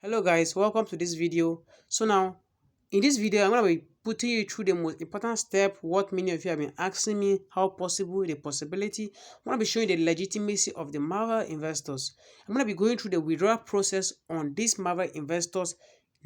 Hello guys, welcome to this video. So now in this video I'm going to be putting you through the most important step. What many of you have been asking me, how possible, the possibility. I'm going to be showing the legitimacy of the Marvel investors. I'm going to be going through the withdrawal process on these Marvel investors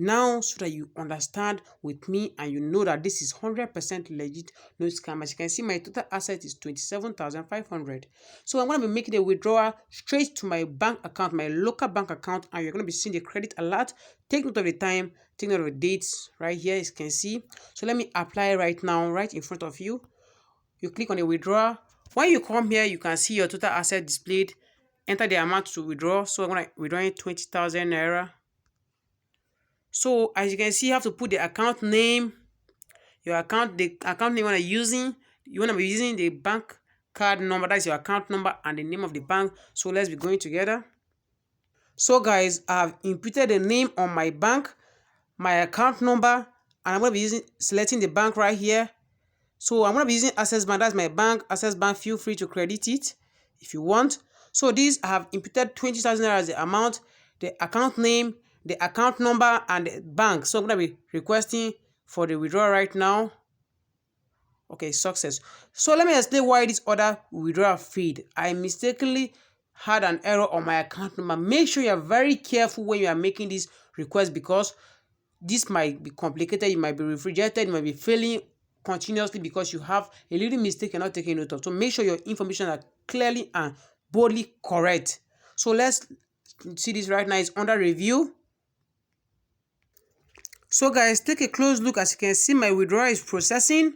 now, so that you understand with me and you know that this is 100% legit, no scam. As you can see, my total asset is 27,500. So I'm going to be making a withdrawal straight to my bank account, my local bank account, and you're going to be seeing the credit alert. Take note of the time, take note of the dates right here, as you can see. So let me apply right now, right in front of you. You click on the withdrawal. When you come here, you can see your total asset displayed. Enter the amount to withdraw. So I'm going to withdraw 20,000 naira. So as you can see, you have to put the account name, the account name you want to using. You want to be using the bank card number, that's your account number, and the name of the bank. So let's be going together. So guys, I have inputted the name on my bank, my account number, and I'm going to be selecting the bank right here. So I'm going to be using Access Bank, that's my bank, Access Bank. Feel free to credit it if you want. So this, I have inputted 20,000 naira as the amount, the account name, the account number, and the bank. So I'm going to be requesting for the withdrawal right now. Okay, success. So let me explain why this order withdrawal failed. I mistakenly had an error on my account number. Make sure you are very careful when you are making this request, because this might be complicated. You might be rejected, you might be failing continuously because you have a little mistake you're not taking note of. So make sure your information are clearly and boldly correct. So let's see this right now. It's under review. So guys, take a close look. As you can see, my withdrawal is processing.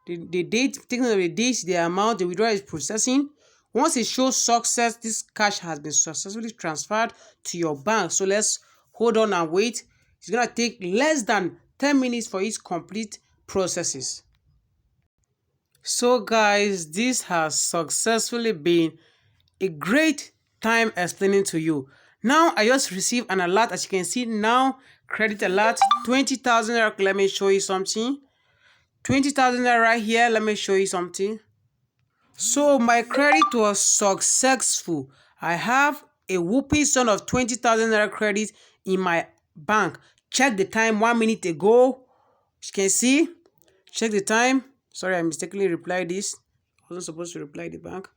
The date, taking of the date, the amount, the withdrawal is processing. Once it shows success, this cash has been successfully transferred to your bank. So let's hold on and wait. It's gonna take less than 10 minutes for its complete processes. So guys, this has successfully been a great time explaining to you. Now I just received an alert. As you can see now, credit alert, 20,000 naira. Let me show you something. 20,000 naira right here. Let me show you something. So my credit was successful. I have a whooping sum of 20,000 naira credit in my bank. Check the time 1 minute ago. As you can see, check the time. Sorry, I mistakenly replied this. I wasn't supposed to reply the bank.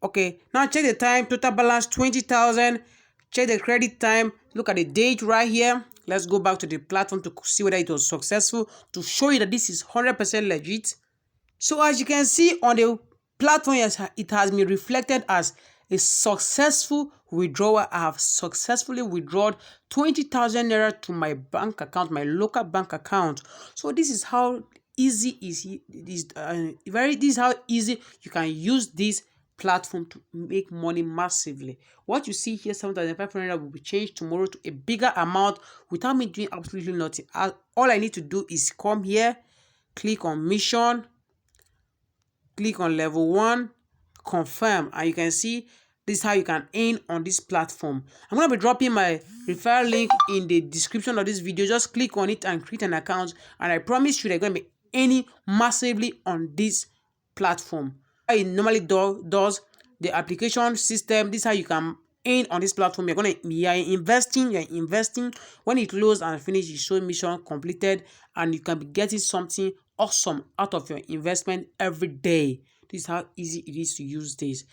Okay, now check the time. Total balance 20,000. Check the credit time. Look at the date right here. Let's go back to the platform to see whether it was successful, to show you that this is 100% legit. So as you can see on the platform, it has been reflected as a successful withdrawal. I have successfully withdrawn 20,000 naira to my bank account, my local bank account. So this is how easy this is how easy you can use this platform to make money massively. What you see here, 7,500, will be changed tomorrow to a bigger amount without me doing absolutely nothing. All I need to do is come here, click on mission, click on level 1, confirm, and you can see this is how you can earn on this platform. I'm going to be dropping my referral link in the description of this video. Just click on it and create an account, and I promise you they're going to be earning massively on this platform. It normally does the application system. This is how you can earn on this platform. You're investing. When it loads and finish, you show mission completed, and you can be getting something awesome out of your investment every day. This is how easy it is to use this.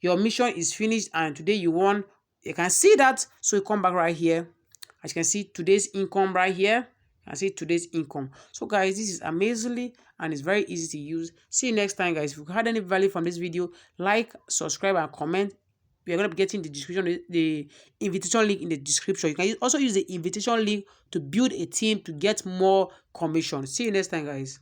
Your mission is finished and today you won. You can see that. So you come back right here. As you can see, today's income right here. I see today's income. So guys, this is amazingly and it's very easy to use. See you next time, guys. If you had any value from this video, like, subscribe, and comment. We are going to be getting the invitation link in the description. You can also use the invitation link to build a team to get more commission. See you next time, guys.